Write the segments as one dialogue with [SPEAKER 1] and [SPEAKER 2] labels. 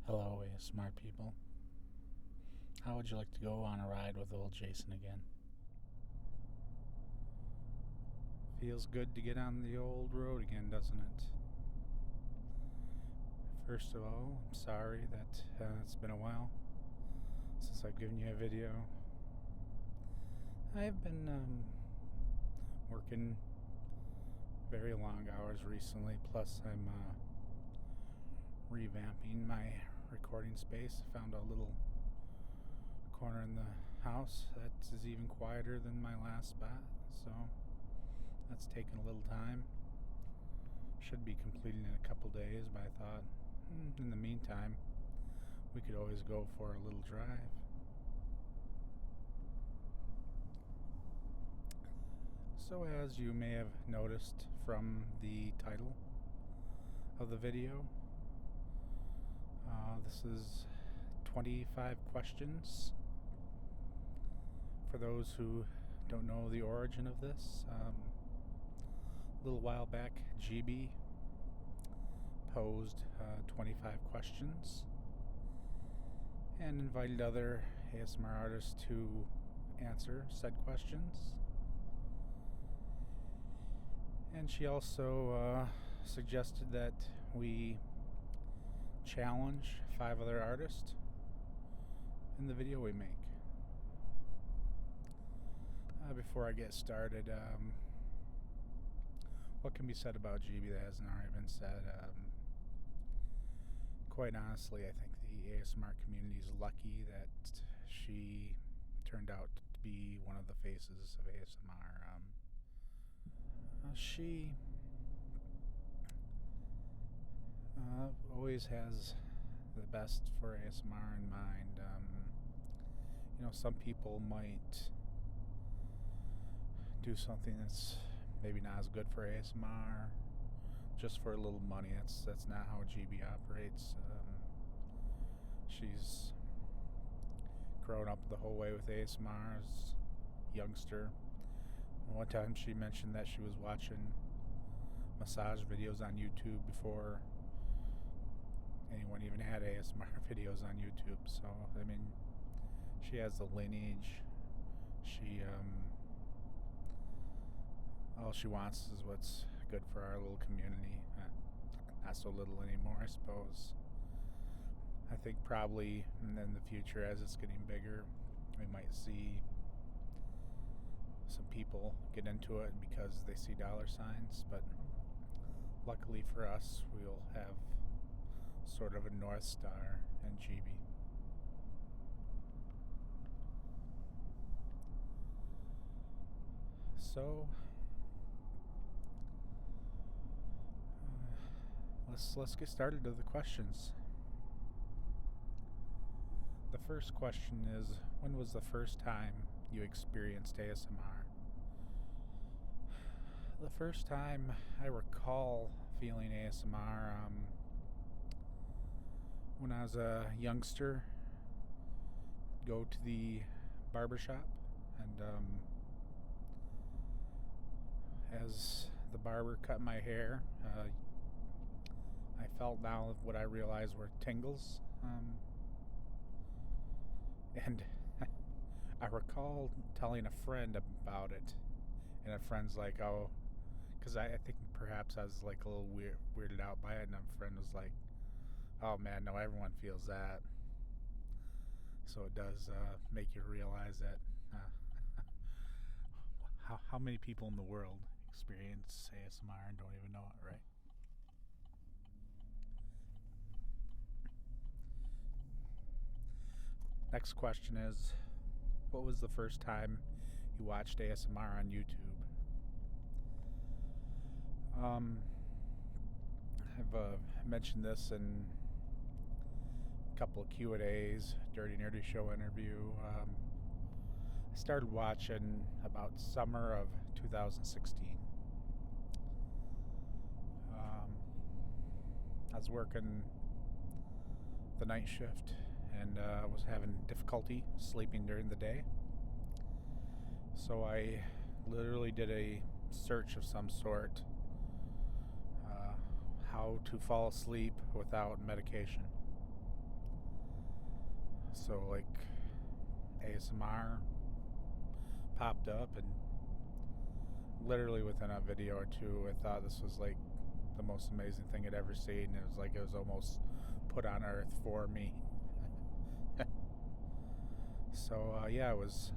[SPEAKER 1] Hello, smart people. How would you like to go on a ride with old Jason again? Feels good to get on the old road again, doesn't it? First of all, I'm sorry that it's been a while since I've given you a video. I've been working very long hours recently, plus I'm revamping my recording space. I found a little corner in the house that is even quieter than my last spot, so that's taken a little time. Should be completing in a couple days, but I thought in the meantime we could always go for a little drive. So as you may have noticed from the title of the video, this is 25 questions. For those who don't know the origin of this, a little while back, Gibi posed 25 questions and invited other ASMR artists to answer said questions. And she also suggested that we challenge 5 other artists in the video we make. Before I get started, what can be said about Gibi that hasn't already been said? Quite honestly, I think the ASMR community is lucky that she turned out to be one of the faces of ASMR. She always has the best for ASMR in mind. Some people might do something that's maybe not as good for ASMR just for a little money. That's not how Gibi operates. She's grown up the whole way with ASMR as a youngster. One time she mentioned that she was watching massage videos on YouTube before anyone even had ASMR videos on YouTube. So, I mean, she has the lineage. She, all she wants is what's good for our little community. Not so little anymore, I suppose. I think probably in the future, as it's getting bigger, we might see some people get into it because they see dollar signs, but luckily for us, we'll have sort of a North Star in Gibi. So let's get started to the questions. The first question is, when was the first time you experienced ASMR? The first time I recall feeling ASMR, when I was a youngster, go to the barbershop, and as the barber cut my hair, I felt now what I realized were tingles, and I recall telling a friend about it, and a friend's like, oh, because I think perhaps I was like a little weirded out by it, and a friend was like, oh man, no, everyone feels that. So it does make you realize that how many people in the world experience ASMR and don't even know it, right? Next question is, what was the first time you watched ASMR on YouTube? I've mentioned this in a couple of Q&As, Dirty Nerdy Show interview. I started watching about summer of 2016. I was working the night shift and was having difficulty sleeping during the day. So I literally did a search of some sort, how to fall asleep without medication. So like ASMR popped up, and literally within a video or two I thought this was like the most amazing thing I'd ever seen. It was like it was almost put on earth for me. So yeah, it was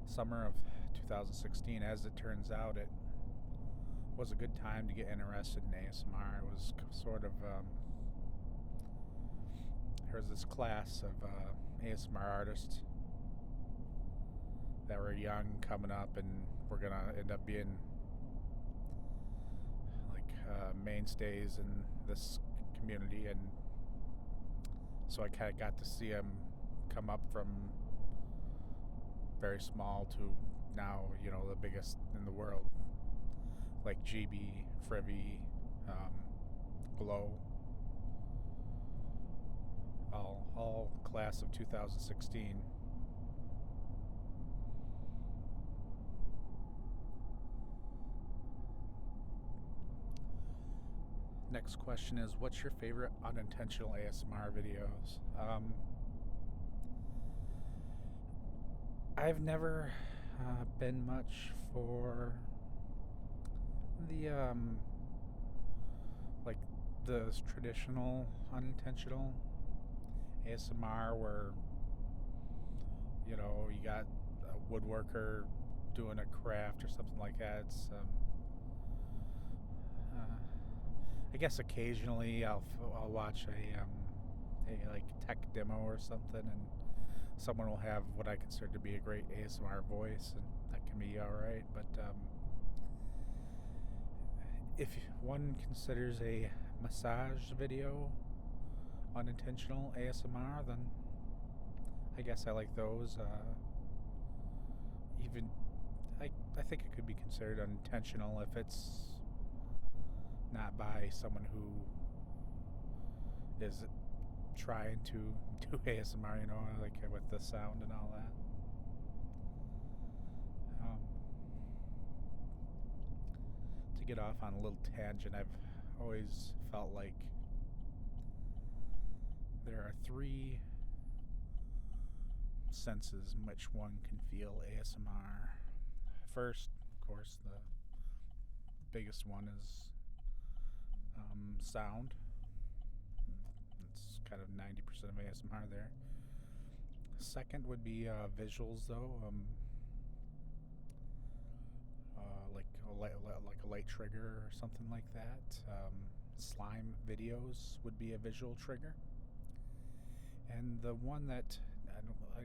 [SPEAKER 1] summer of 2016. As it turns out, it was a good time to get interested in ASMR. It was sort of there was this class of ASMR artists that were young coming up, and were gonna end up being like mainstays in this community. And so I kind of got to see them come up from very small to now, you know, the biggest in the world, like Gibi, Frivi, Glow, all class of 2016. Next question is, what's your favorite unintentional ASMR videos? I've never been much for the like the traditional unintentional ASMR, where you know you got a woodworker doing a craft or something like that. It's I guess occasionally I'll watch a like tech demo or something, and someone will have what I consider to be a great ASMR voice, and that can be all right. But if one considers a massage video unintentional ASMR, then I guess I like those. Even I think it could be considered unintentional if it's not by someone who is trying to do ASMR, you know, like with the sound and all that. To get off on a little tangent, I've always felt like there are three senses in which one can feel ASMR. First, of course, the biggest one is sound. It's kind of 90% of ASMR there. Second would be visuals, though. Like a light trigger or something like that. Slime videos would be a visual trigger. And the one that I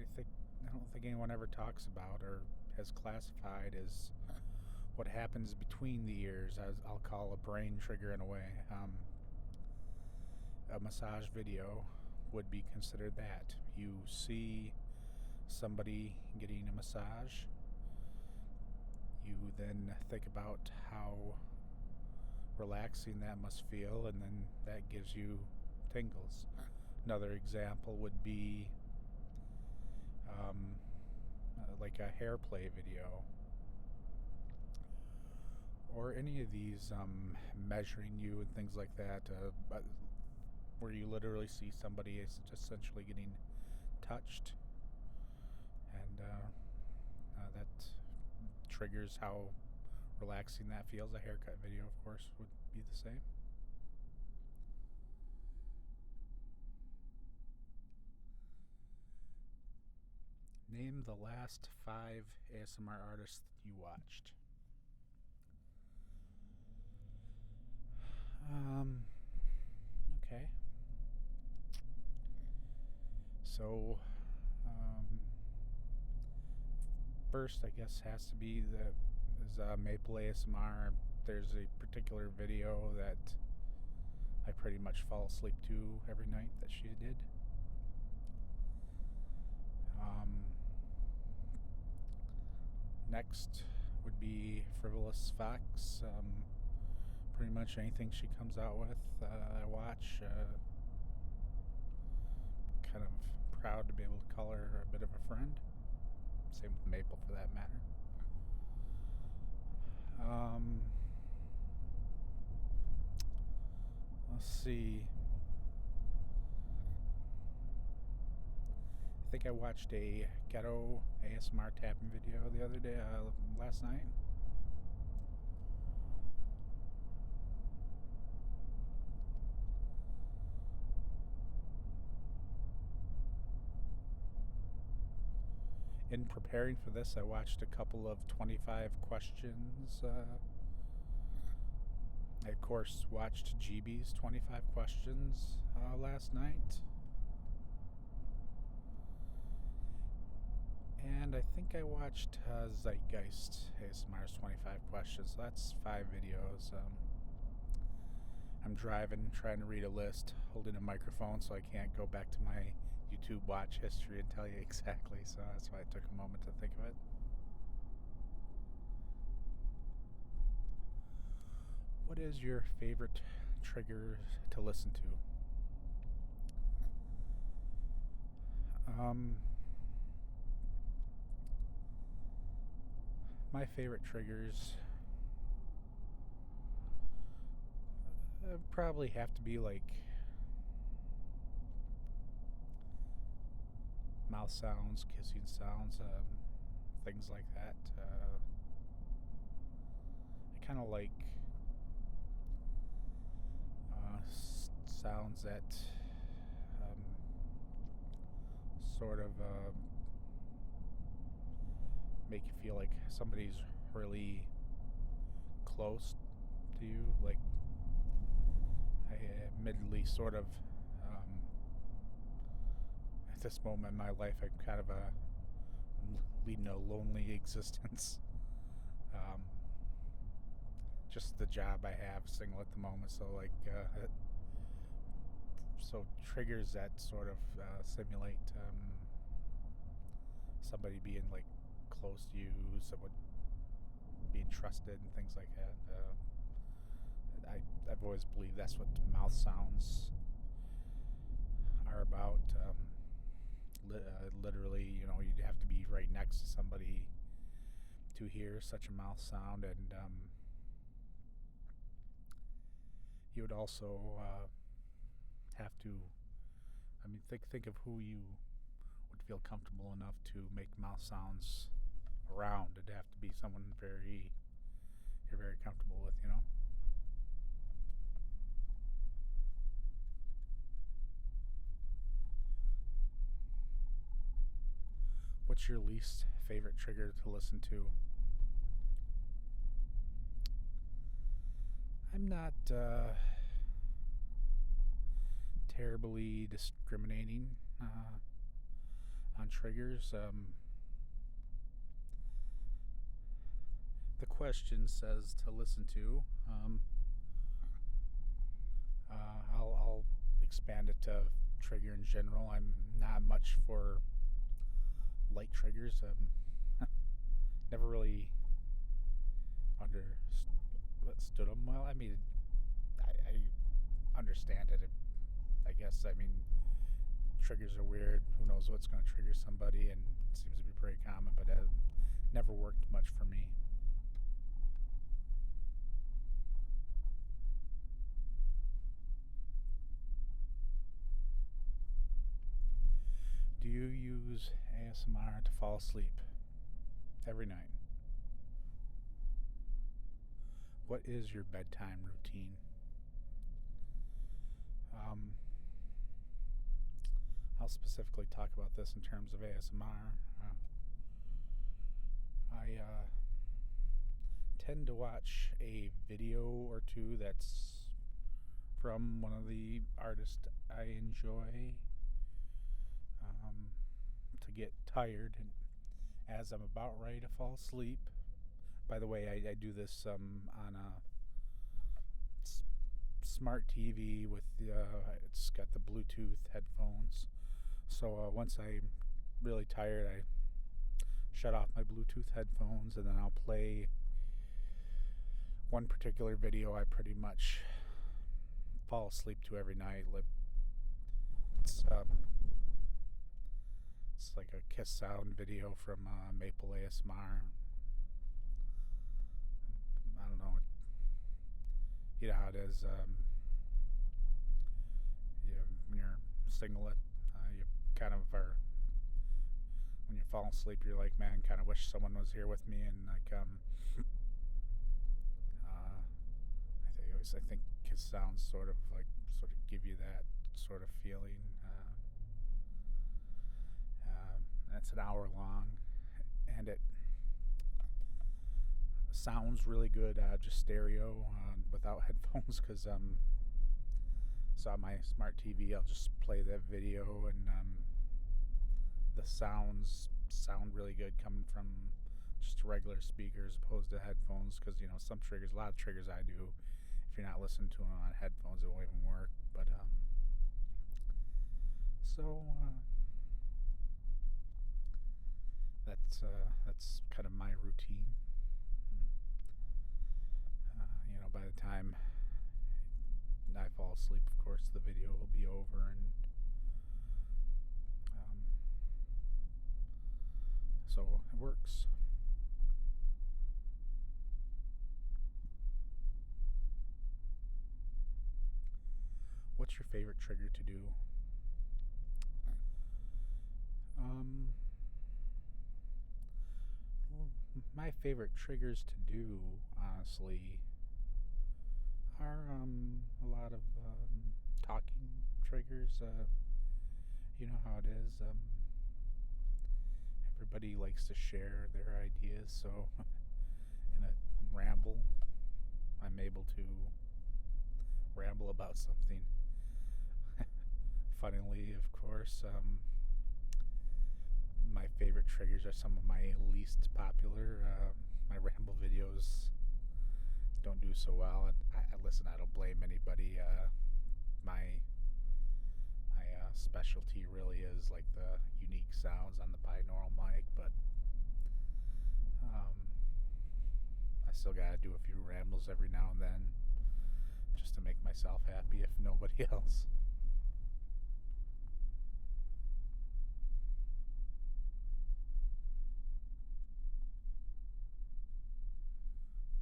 [SPEAKER 1] don't think anyone ever talks about or has classified is what happens between the ears, as I'll call a brain trigger in a way. A massage video would be considered that. You see somebody getting a massage, you then think about how relaxing that must feel, and then that gives you tingles. Another example would be like a hair play video, or any of these measuring you and things like that, where you literally see somebody is essentially getting touched, and that triggers how relaxing that feels. A haircut video, of course, would be the same. Name the last 5 ASMR artists you watched. Okay. So, first, I guess, has to be Maple ASMR. There's a particular video that I pretty much fall asleep to every night that she did. Next would be Frivolous Fox. Pretty much anything she comes out with, I watch. Kind of proud to be able to call her a bit of a friend. Same with Maple, for that matter. Let's see. think I watched a Ghetto ASMR tapping video the other day, last night. In preparing for this, I watched a couple of 25 questions. I, of course, watched Gibi's 25 questions last night. And I think I watched Zeitgeist ASMR's 25 questions. So that's 5 videos. I'm driving, trying to read a list, holding a microphone so I can't go back to my YouTube watch history and tell you exactly. So that's why I took a moment to think of it. What is your favorite trigger to listen to? My favorite triggers probably have to be like mouth sounds, kissing sounds, things like that. I kind of like sounds that sort of make you feel like somebody's really close to you. Like I admittedly sort of at this moment in my life I'm kind of leading a lonely existence. Just the job I have, single at the moment, so like so triggers that sort of simulate somebody being like close to you, someone being trusted and things like that. I've always believed that's what mouth sounds are about. Literally, you know, you'd have to be right next to somebody to hear such a mouth sound, and you would also have to, I mean, think of who you would feel comfortable enough to make mouth sounds around. It'd have to be someone you're very comfortable with, you know. What's your least favorite trigger to listen to? I'm not terribly discriminating on triggers. The question says to listen to. I'll expand it to trigger in general. I'm not much for light triggers. Never really understood them well. I mean, I understand it, I guess. I mean, triggers are weird. Who knows what's going to trigger somebody, and it seems to be pretty common, but it never worked much for me. Do you use ASMR to fall asleep every night? What is your bedtime routine? I'll specifically talk about this in terms of ASMR. I tend to watch a video or two that's from one of the artists I enjoy to get tired and as I'm about ready to fall asleep. By the way, I do this on a smart TV with it's got the Bluetooth headphones. So once I'm really tired, I shut off my Bluetooth headphones and then I'll play one particular video I pretty much fall asleep to every night. It's like a kiss sound video from Maple ASMR. I don't know. You know how it is. When you're single, you kind of are when you're falling asleep, you're like, man, kind of wish someone was here with me, and like, I think his sounds sort of give you that sort of feeling. That's an hour long, and it sounds really good, just stereo, without headphones, because so on my smart TV, I'll just play that video, and the sounds sound really good coming from just regular speakers opposed to headphones, because some triggers, a lot of triggers I do, if you're not listening to them on headphones, it won't even work. But so that's kind of my routine. By the time I fall asleep, of course, the video will be over, and so it works. What's your favorite trigger to do? My favorite triggers to do, honestly, are a lot of talking triggers. You know how it is. Everybody likes to share their ideas, so in a ramble, I'm able to ramble about something. Funnily, of course, my favorite triggers are some of my least popular. My ramble videos don't do so well. Listen, I don't blame anybody. My specialty really is like the unique sounds on the binaural mic, but I still gotta do a few rambles every now and then just to make myself happy, if nobody else.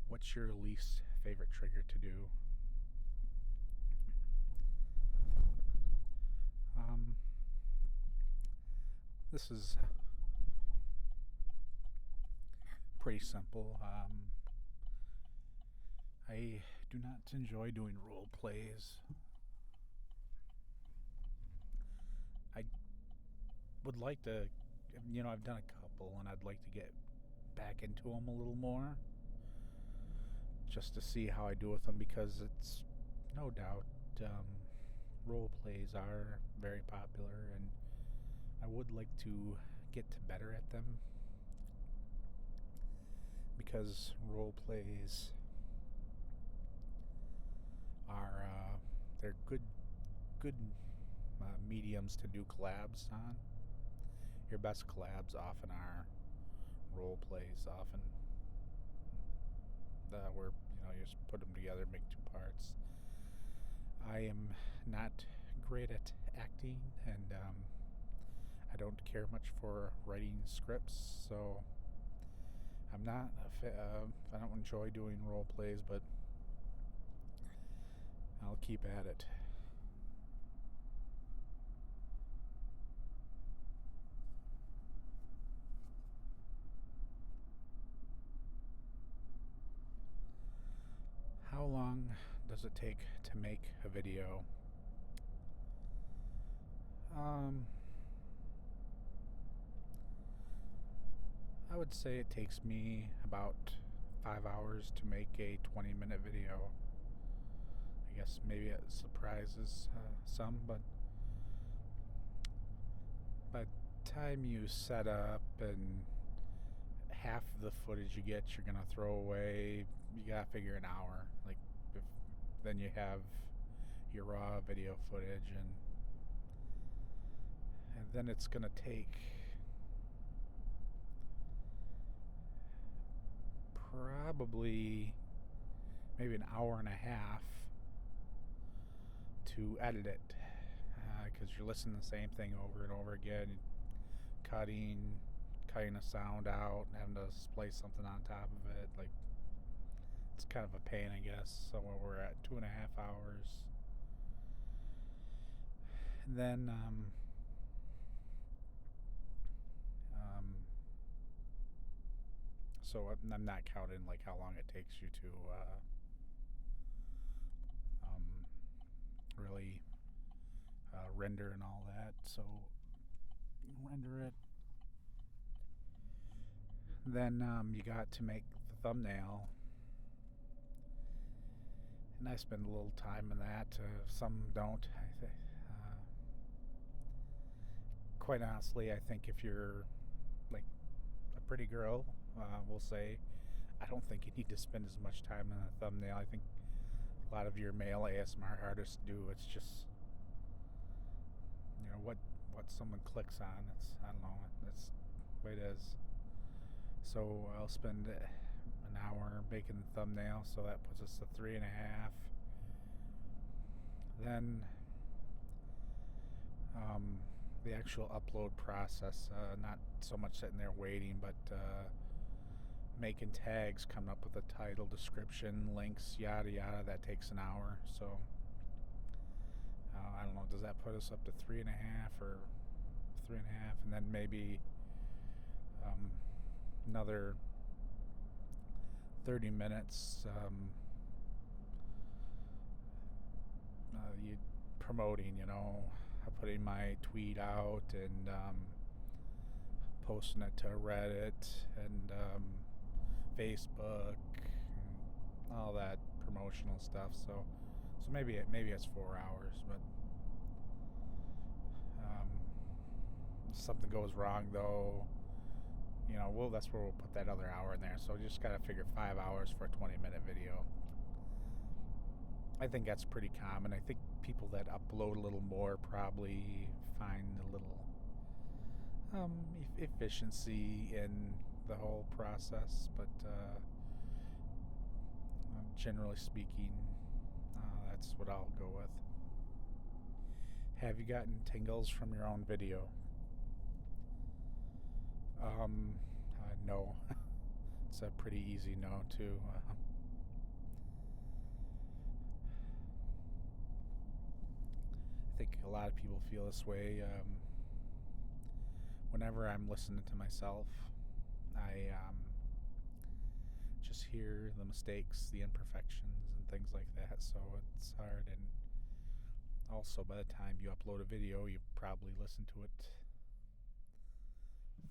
[SPEAKER 1] What's your least favorite trigger to do? This is pretty simple. I do not enjoy doing role plays. I would like to, I've done a couple, and I'd like to get back into them a little more, just to see how I do with them, because it's no doubt role plays are very popular, and I would like to get better at them, because role plays are they're good mediums to do collabs on. Your best collabs often are role plays, often where you just put them together, make two parts. I am not great at acting, and I don't care much for writing scripts, so I'm not I don't enjoy doing role plays, but I'll keep at it. How long does it take to make a video? I would say it takes me about 5 hours to make a 20-minute video. I guess maybe it surprises some, but by the time you set up and half the footage you get you're gonna throw away, you gotta figure an hour. Like, then you have your raw video footage, and then it's gonna take probably maybe an hour and a half to edit it, because you're listening to the same thing over and over again, cutting a sound out, and having to splice something on top of it. Like, it's kind of a pain, I guess. So we're at 2.5 hours, and then So I'm not counting like how long it takes you to um, really render and all that. So render it. Then you got to make the thumbnail, and I spend a little time in that. Some don't. Quite honestly, I think if you're like a pretty girl, we'll say, I don't think you need to spend as much time on a thumbnail. I think a lot of your male ASMR artists do. It's just, what someone clicks on. It's, I don't know. That's the way it is. So I'll spend an hour making the thumbnail. So that puts us to 3.5. Then the actual upload process, not so much sitting there waiting, but making tags, coming up with a title, description, links, yada yada. That takes an hour. So I don't know. Does that put us up to 3.5 or 3.5, and then maybe another 30 minutes you promoting, putting my tweet out and posting it to Reddit and Facebook and all that promotional stuff. So maybe it's 4 hours, but if something goes wrong though, that's where we'll put that other hour in there. So we just gotta figure 5 hours for a 20-minute video. I think that's pretty common. I think people that upload a little more probably find a little efficiency in the whole process, but generally speaking, that's what I'll go with. Have you gotten tingles from your own video? No. It's a pretty easy no, too. I think a lot of people feel this way. Whenever I'm listening to myself, I just hear the mistakes, the imperfections, and things like that. So it's hard. And also, by the time you upload a video, you probably listen to it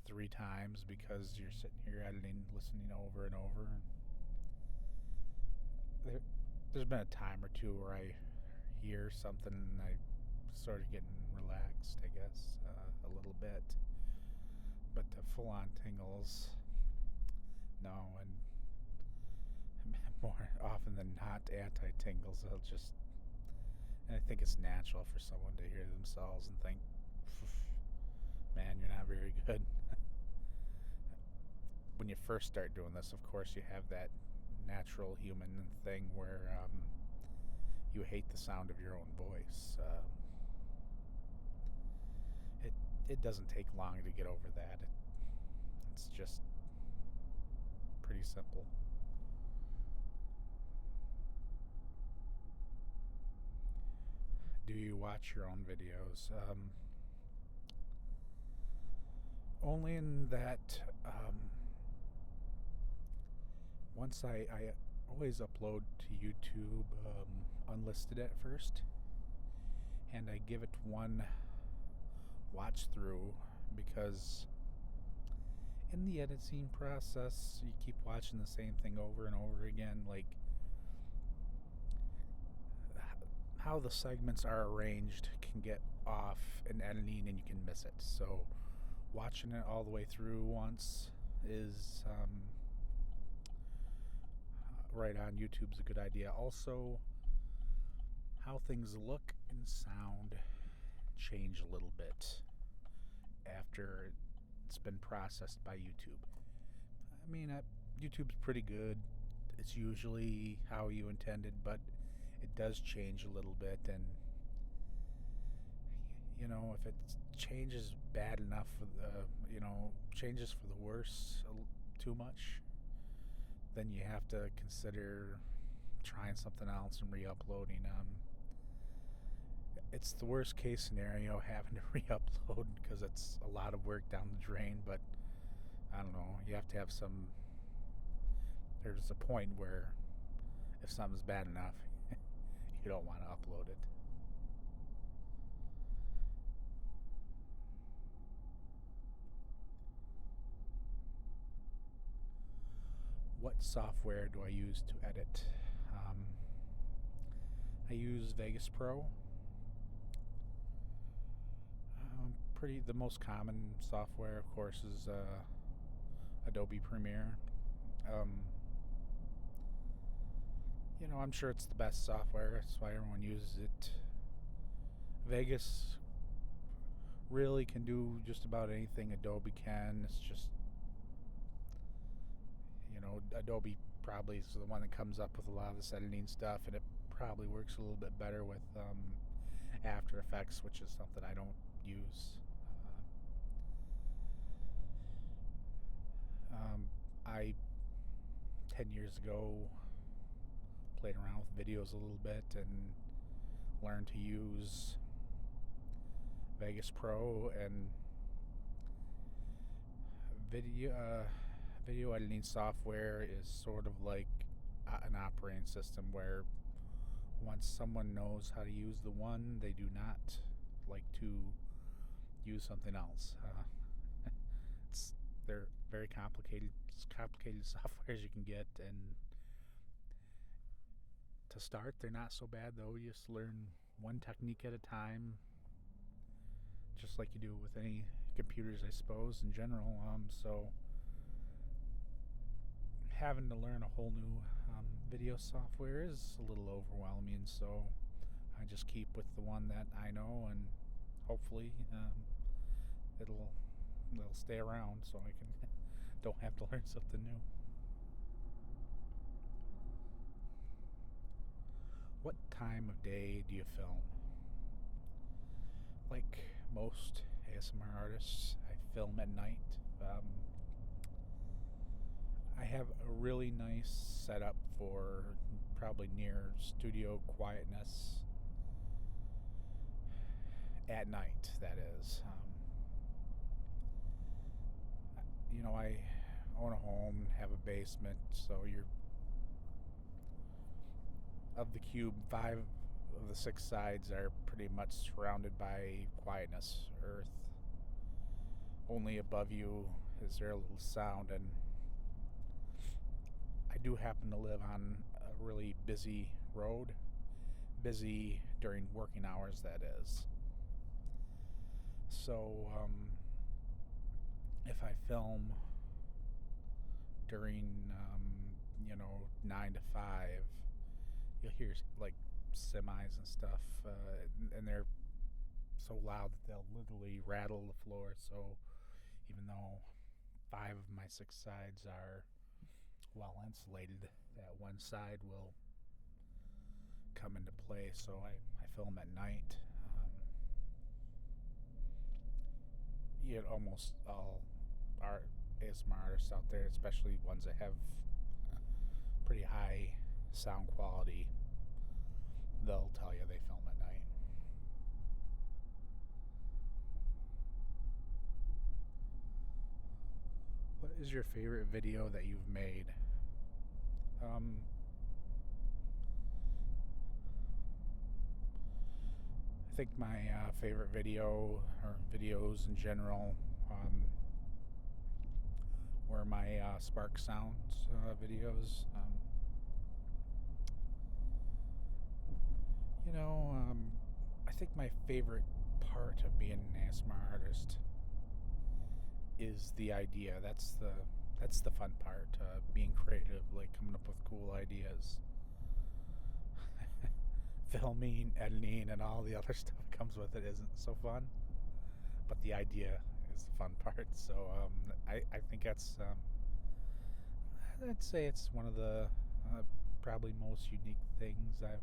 [SPEAKER 1] 3 times because you're sitting here editing, listening over and over. There's been a time or two where I hear something and I started getting relaxed, I guess, a little bit. But the full-on tingles, no. And more often than not, anti-tingles. And I think it's natural for someone to hear themselves and think, man, you're not very good. When you first start doing this, of course, you have that natural human thing where you hate the sound of your own voice. It doesn't take long to get over that. It's just pretty simple. Do you watch your own videos? Only in that once I always upload to YouTube unlisted at first, and I give it one watch through, because in the editing process you keep watching the same thing over and over again. Like, how the segments are arranged can get off in editing and you can miss it. So watching it all the way through once is right on YouTube's a good idea. Also, how things look and sound change a little bit after it's been processed by YouTube. I mean, YouTube's pretty good. It's usually how you intended, but it does change a little bit, and if it changes bad enough, changes for the worse too much, then you have to consider trying something else and re-uploading. It's the worst case scenario, having to re-upload, because it's a lot of work down the drain, but I don't know, you have to have some there's a point where if something's bad enough, you don't want to upload it. What software do I use to edit? I use Vegas Pro. The most common software, of course, is Adobe Premiere. Um, I'm sure it's the best software. That's why everyone uses it. Vegas really can do just about anything Adobe can. It's just, Adobe probably is the one that comes up with a lot of this editing stuff, and it probably works a little bit better with After Effects, which is something I don't use. I 10 years ago played around with videos a little bit and learned to use Vegas Pro, and video editing software is sort of like an operating system where once someone knows how to use the one, they do not like to use something else. They're very complicated software as you can get, and to start, they're not so bad though. You just learn one technique at a time, just like you do with any computers, I suppose, in general. So having to learn a whole new video software is a little overwhelming, so I just keep with the one that I know, and hopefully it'll stay around so I can don't have to learn something new. What time of day do you film? Like most ASMR artists, I film at night. I have a really nice setup for probably near studio quietness at night, that is. I own a home, have a basement, so of the cube, 5 of the 6 sides are pretty much surrounded by quietness. Earth. Only above you is there a little sound, and I do happen to live on a really busy road. Busy during working hours, that is. So, if I film during, 9 to 5, you'll hear like semis and stuff, and they're so loud that they'll literally rattle the floor. So even though 5 of my 6 sides are well insulated, that one side will come into play. So I film at night. Almost all ASMR artists out there, especially ones that have pretty high sound quality, they'll tell you they film at night. What is your favorite video that you've made? I think my favorite video, or videos in general, were my Spark Sounds videos. I think my favorite part of being an ASMR artist is the idea. That's the fun part, being creative, like coming up with cool ideas. Filming, editing, and all the other stuff that comes with it isn't so fun, but the idea is the fun part. So I think that's I'd say it's one of the probably most unique things I've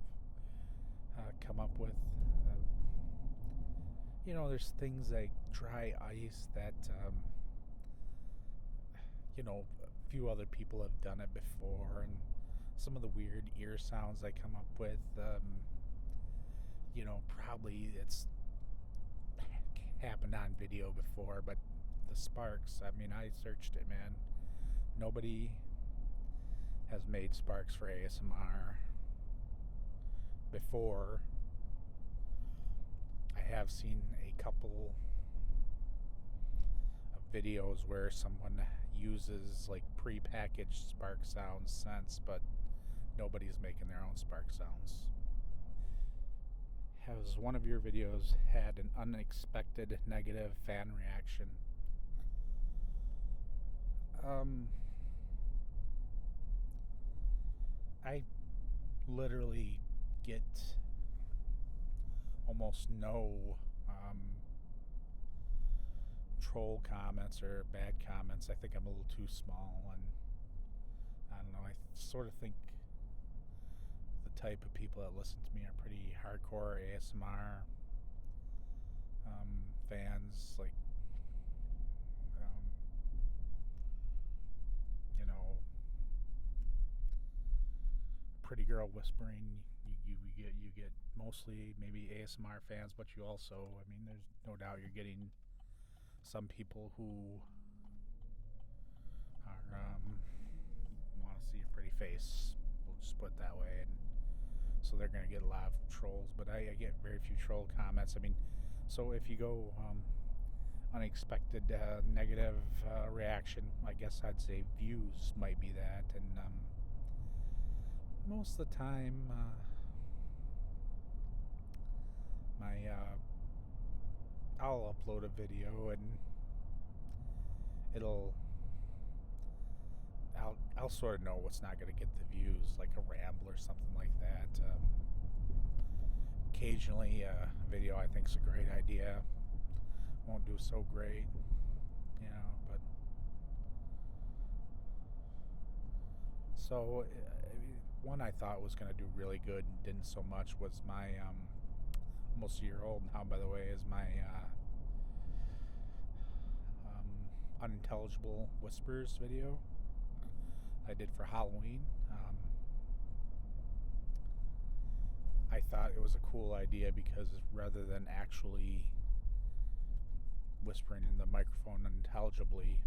[SPEAKER 1] come up with. There's things like dry ice that a few other people have done it before, and some of the weird ear sounds I come up with. Probably it's happened on video before, but the sparks, I searched it, man. Nobody has made sparks for ASMR before. I have seen a couple of videos where someone uses like pre-packaged spark sound scents, but nobody's making their own spark sounds. Has one of your videos had an unexpected negative fan reaction? I literally get almost no troll comments or bad comments. I think I'm a little too small, and I don't know. I sort of think the type of people that listen to me are pretty hardcore ASMR fans, like you know, pretty girl whispering. You get mostly maybe ASMR fans, but you also, I mean, there's no doubt you're getting some people who are want to see a pretty face. We'll just put it that way, and so they're going to get a lot of trolls. But I get very few troll comments. I mean, so if you go unexpected negative reaction, I guess I'd say views might be that, and most of the time I'll upload a video and I'll sort of know what's not going to get the views, like a ramble or something like that. Occasionally a video I think is a great idea won't do so great, but so one I thought was going to do really good and didn't so much was my almost a year old now, by the way, is my unintelligible whispers video I did for Halloween. I thought it was a cool idea because rather than actually whispering in the microphone unintelligibly,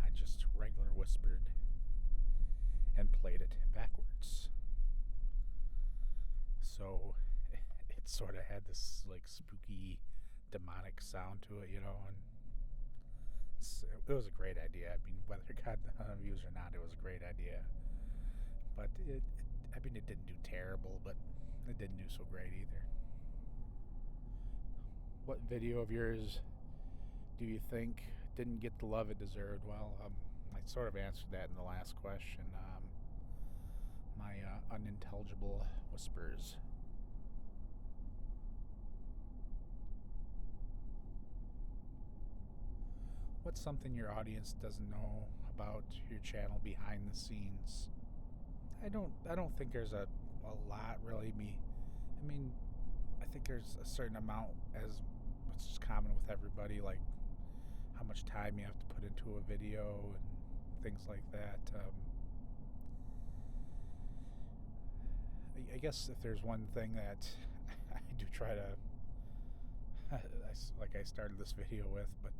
[SPEAKER 1] I just regular whispered and played it backwards. So it sort of had this like spooky demonic sound to it, and it was a great idea. I mean, whether it got views or not, it was a great idea. But it didn't do terrible, but it didn't do so great either. What video of yours do you think didn't get the love it deserved? Well, I sort of answered that in the last question. My unintelligible whispers. What's something your audience doesn't know about your channel behind the scenes? I don't think there's a lot really. I mean, I think there's a certain amount, as which is common with everybody, like how much time you have to put into a video and things like that. I guess if there's one thing that I do try to, like I started this video with, but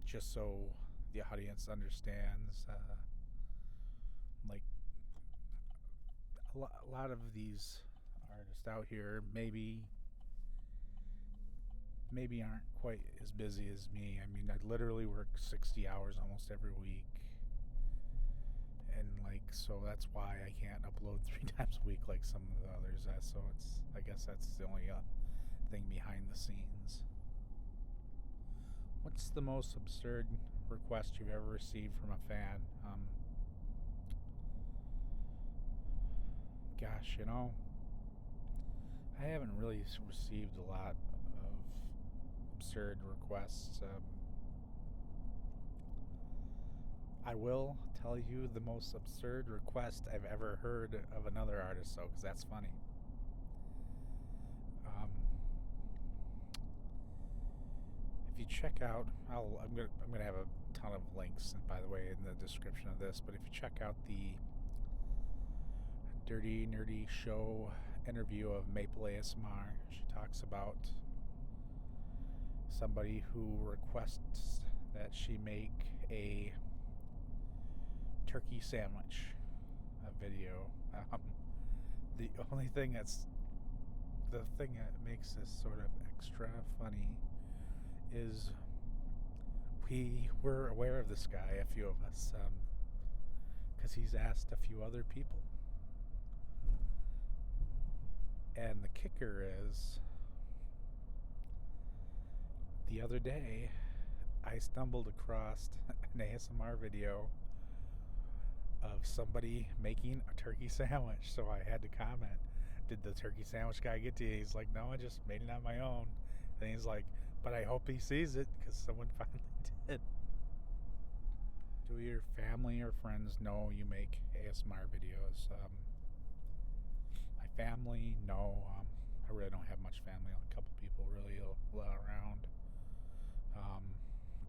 [SPEAKER 1] just so the audience understands, like a lot of these artists out here maybe aren't quite as busy as me. I mean, I literally work 60 hours almost every week, and so that's why I can't upload 3 times a week like some of the others. So I guess that's the only thing behind the scenes. What's the most absurd request you've ever received from a fan? Gosh, I haven't really received a lot of absurd requests. I will tell you the most absurd request I've ever heard of another artist, though, because that's funny. If you check out, I'm gonna have a ton of links, by the way, in the description of this. But if you check out the Dirty Nerdy Show interview of Maple ASMR, she talks about somebody who requests that she make a turkey sandwich video. The only thing the thing that makes this sort of extra funny is we were aware of this guy, a few of us, because he's asked a few other people. And the kicker is, the other day, I stumbled across an ASMR video of somebody making a turkey sandwich, so I had to comment, did the turkey sandwich guy get to you? He's like, no, I just made it on my own. And he's like, but I hope he sees it, because someone finally did. Do your family or friends know you make ASMR videos? My family, no. I really don't have much family. A couple people really around.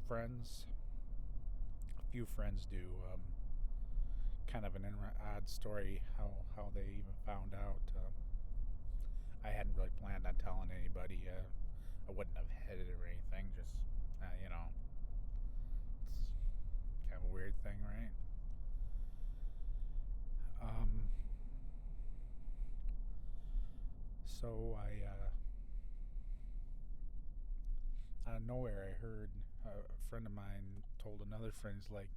[SPEAKER 1] Friends, a few friends do. Kind of an odd story how they even found out. I hadn't really planned on telling anybody. I wouldn't have hid it or anything. Just it's kind of a weird thing, right? So out of nowhere, I heard a friend of mine told another friend, he's like,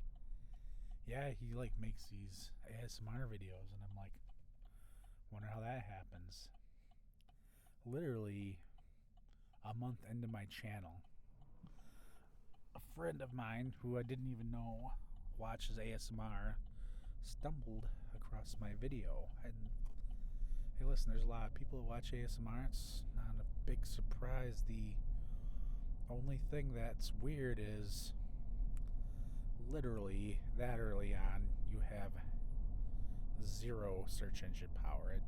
[SPEAKER 1] yeah, he like makes these ASMR videos, and I'm like, wonder how that happens. Literally a month into my channel, a friend of mine who I didn't even know watches ASMR stumbled across my video. And hey, listen, there's a lot of people who watch ASMR. It's not a big surprise. The only thing that's weird is literally that early on you have zero search engine power.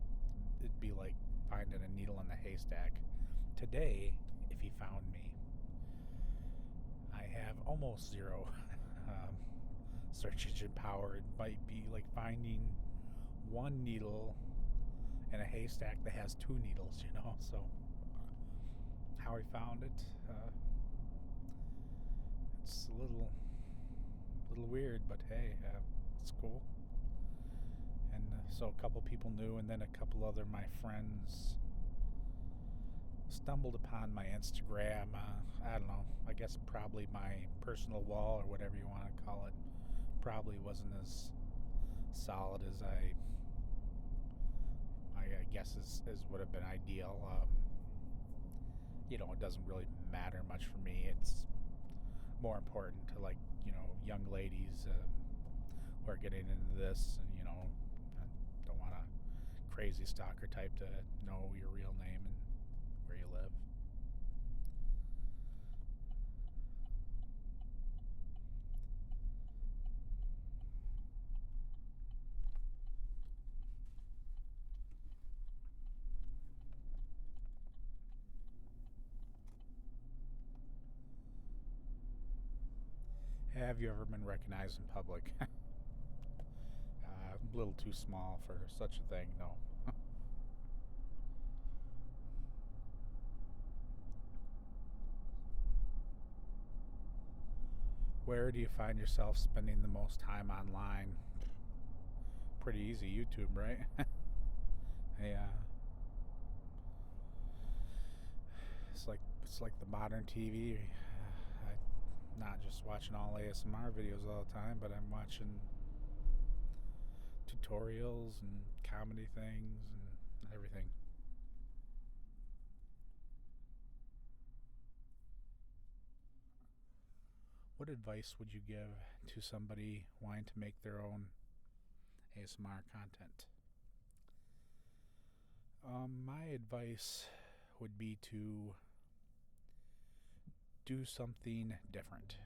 [SPEAKER 1] It'd be like finding a needle in the haystack. Today, if he found me, I have almost zero search engine power. It might be like finding one needle in a haystack that has two needles, so how he found it, it's a little weird, but hey, it's cool. And so a couple people knew, and then a couple other my friends stumbled upon my Instagram. I don't know, I guess probably my personal wall or whatever you want to call it probably wasn't as solid as I guess as would have been ideal. It doesn't really matter much for me. It's more important to young ladies who are getting into this, and I don't want a crazy stalker type to know your real name and where you live. Have you ever been recognized in public? A little too small for such a thing, no. Where do you find yourself spending the most time online? Pretty easy, YouTube, right? Yeah. It's like the modern TV. I'm not just watching all ASMR videos all the time, but I'm watching tutorials and comedy things and everything. What advice would you give to somebody wanting to make their own ASMR content? My advice would be to do something different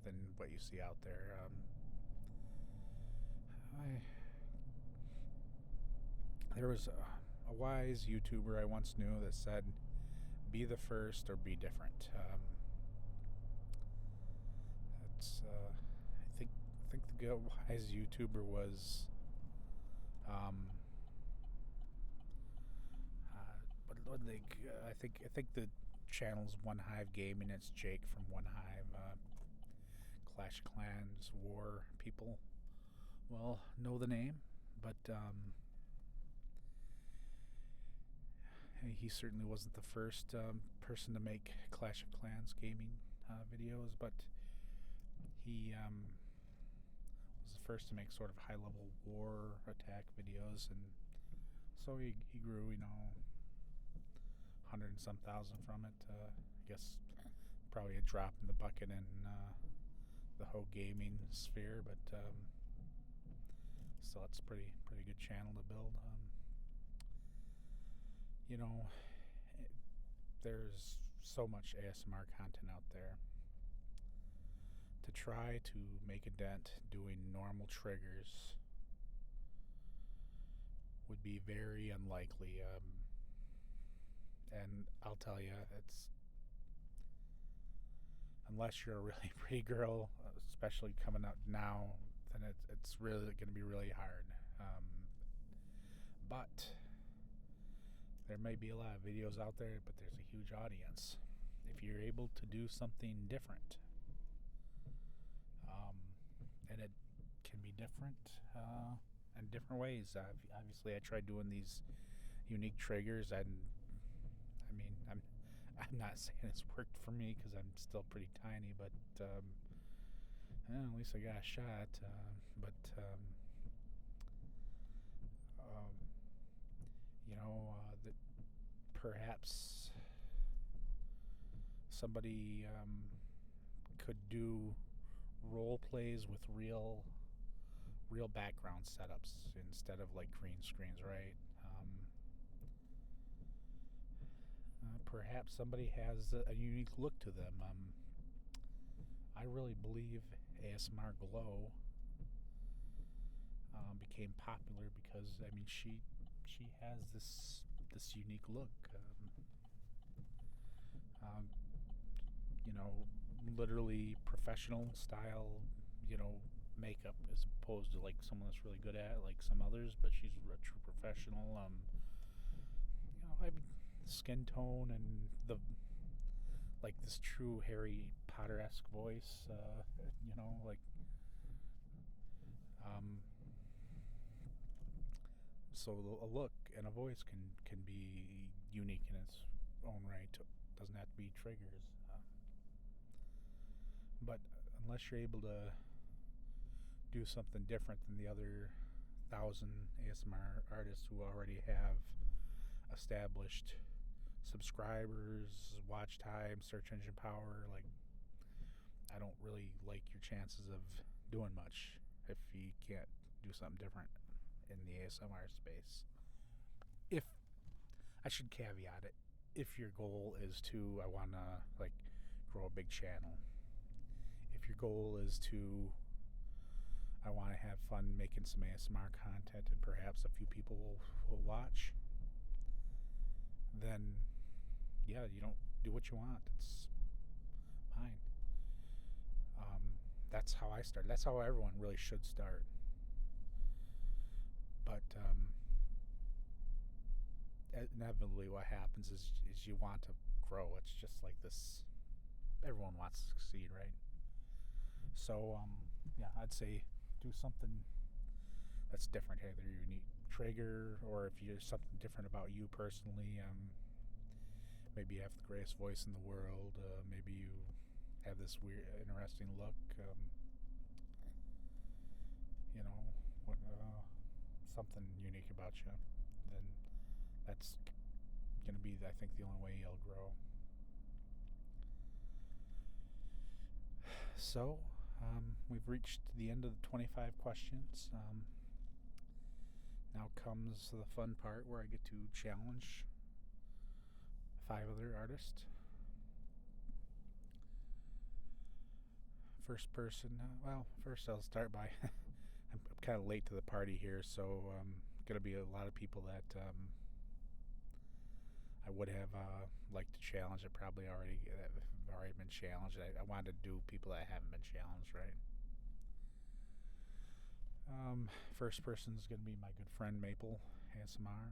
[SPEAKER 1] than what you see out there. There was a wise YouTuber I once knew that said, "Be the first or be different." I think the wise YouTuber was, I think the channel's One Hive Gaming. It's Jake from One Hive. Clash Clans War people. well, know the name, but he certainly wasn't the first person to make Clash of Clans gaming videos, but he was the first to make sort of high-level war attack videos, and so he grew, 100 and some thousand from it. I guess probably a drop in the bucket in the whole gaming sphere, but still, it's pretty good channel to build. You know, there's so much ASMR content out there. To try to make a dent doing normal triggers would be very unlikely. And I'll tell you, it's unless you're a really pretty girl, especially coming out now, then it's really going to be really hard. But there may be a lot of videos out there, but there's a huge audience. If you're able to do something different, and it can be different in different ways. Obviously, I tried doing these unique triggers, and I mean, I'm not saying it's worked for me because I'm still pretty tiny, but at least I got a shot. But that perhaps somebody could do role plays with real background setups instead of like green screens, right? Perhaps somebody has a unique look to them. I really believe ASMR Glow became popular because I mean she has this unique look. Literally professional style, makeup as opposed to like someone that's really good at like some others, but she's a true professional. I mean, skin tone and the like this true Harry Potter-esque voice. So a look and a voice can be unique in its own right. It doesn't have to be triggers. But unless you're able to do something different than the other 1,000 ASMR artists who already have established subscribers, watch time, search engine power, like I don't really like your chances of doing much if you can't do something different in the ASMR space. If I should caveat it, if your goal is to I want to like grow a big channel, if your goal is to I want to have fun making some ASMR content and perhaps a few people will watch, then yeah, you don't do what you want. It's fine. That's how I started. That's how everyone really should start. But inevitably what happens is you want to grow. It's just like this. Everyone wants to succeed, right? So, yeah, I'd say do something that's different. Either your unique trigger or if there's something different about you personally. Maybe you have the greatest voice in the world. Maybe you have this weird, interesting look. Something unique about you. Then that's going to be, I think, the only way you'll grow. So, we've reached the end of the 25 questions. Now comes the fun part where I get to challenge 5 other artists. First person, first I'll start by, I'm kind of late to the party here, so going to be a lot of people that I would have liked to challenge. Have already been challenged. I wanted to do people that haven't been challenged, right? First person is going to be my good friend Maple ASMR.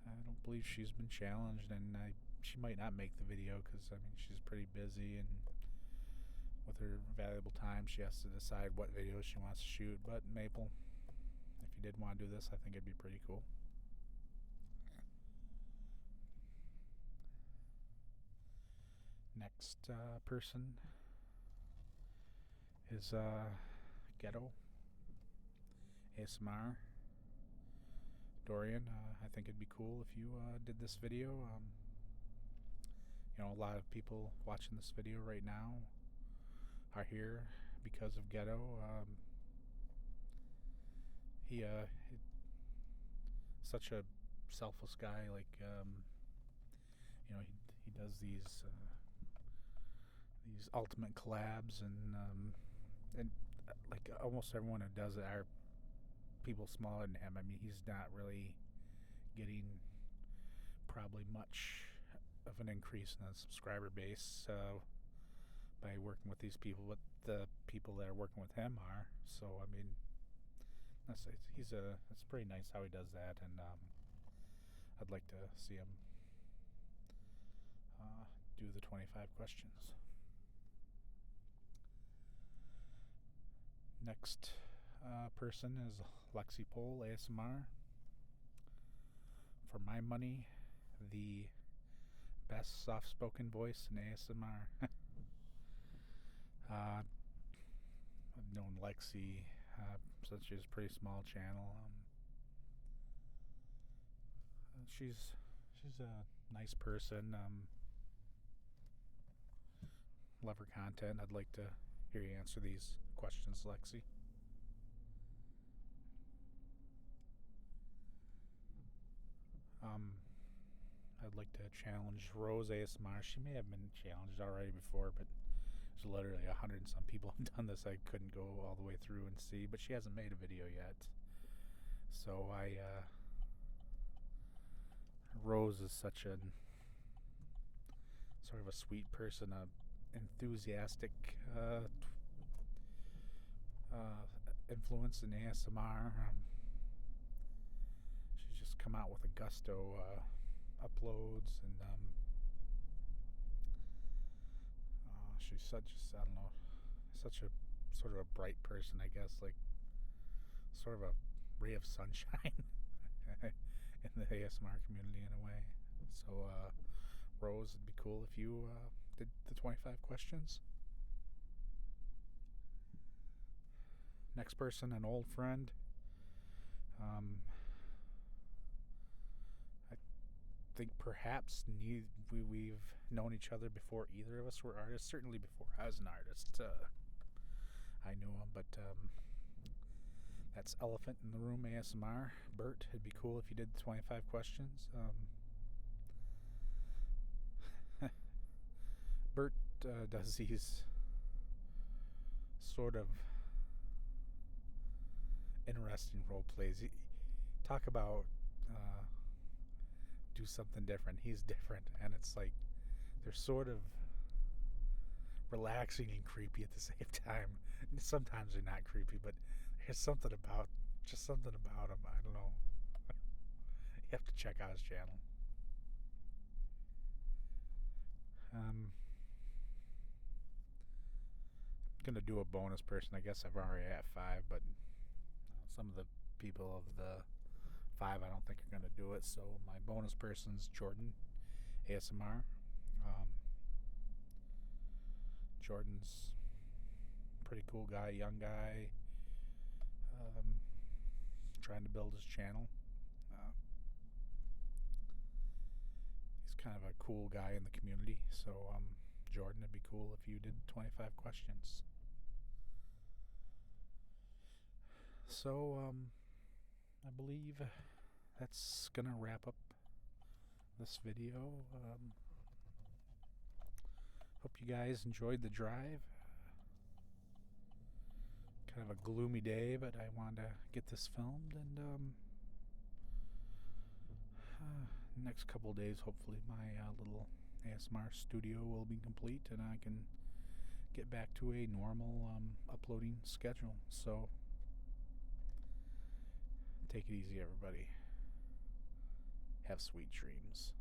[SPEAKER 1] I don't believe she's been challenged, and she might not make the video because I mean she's pretty busy and with her valuable time, she has to decide what videos she wants to shoot. But Maple, if you did want to do this, I think it'd be pretty cool. Next person is Ghetto ASMR. Dorian, I think it'd be cool if you did this video. You know, a lot of people watching this video right now are here because of Ghetto. He's such a selfless guy. Like, you know, he does these ultimate collabs, and like almost everyone who does it are people smaller than him. I mean, he's not really getting probably much of an increase in the subscriber base by working with these people, but the people that are working with him are. So I mean, it's pretty nice how he does that, and I'd like to see him do the 25 questions. Next person is Lexi ASMR. For my money, the best soft-spoken voice in ASMR. I've known Lexi since she was a pretty small channel. She's a nice person. Love her content. I'd like to hear you answer these questions, Lexi. I'd like to challenge Rose ASMR. She may have been challenged already before, but there's literally 100 and some people have done this. I couldn't go all the way through and see, but she hasn't made a video yet. So Rose is such a sort of a sweet person, a enthusiastic influence in ASMR. She's just come out with a gusto uploads, and she's such a sort of a bright person, I guess, like sort of a ray of sunshine in the ASMR community in a way. So Rose, it'd be cool if you did the 25 questions. Next person, an old friend. I think perhaps we've known each other before either of us were artists. Certainly before I was an artist, I knew him. But that's Elephant in the Room ASMR. Bert, it'd be cool if you did the 25 questions. Bert does these sort of interesting role plays. Talk about do something different. He's different, and it's like they're sort of relaxing and creepy at the same time. Sometimes they're not creepy, but there's something about him. I don't know. You have to check out his channel. I'm gonna do a bonus person. I guess I've already at 5, but some of the people of the 5 I don't think are gonna do it. So my bonus person's Jordan ASMR. Jordan's a pretty cool guy, young guy, trying to build his channel. He's kind of a cool guy in the community. So Jordan, it'd be cool if you did 25 questions. So I believe that's gonna wrap up this video. Hope you guys enjoyed the drive. Kind of a gloomy day, but I wanted to get this filmed, and next couple days, hopefully my little ASMR studio will be complete, and I can get back to a normal uploading schedule. So take it easy, everybody. Have sweet dreams.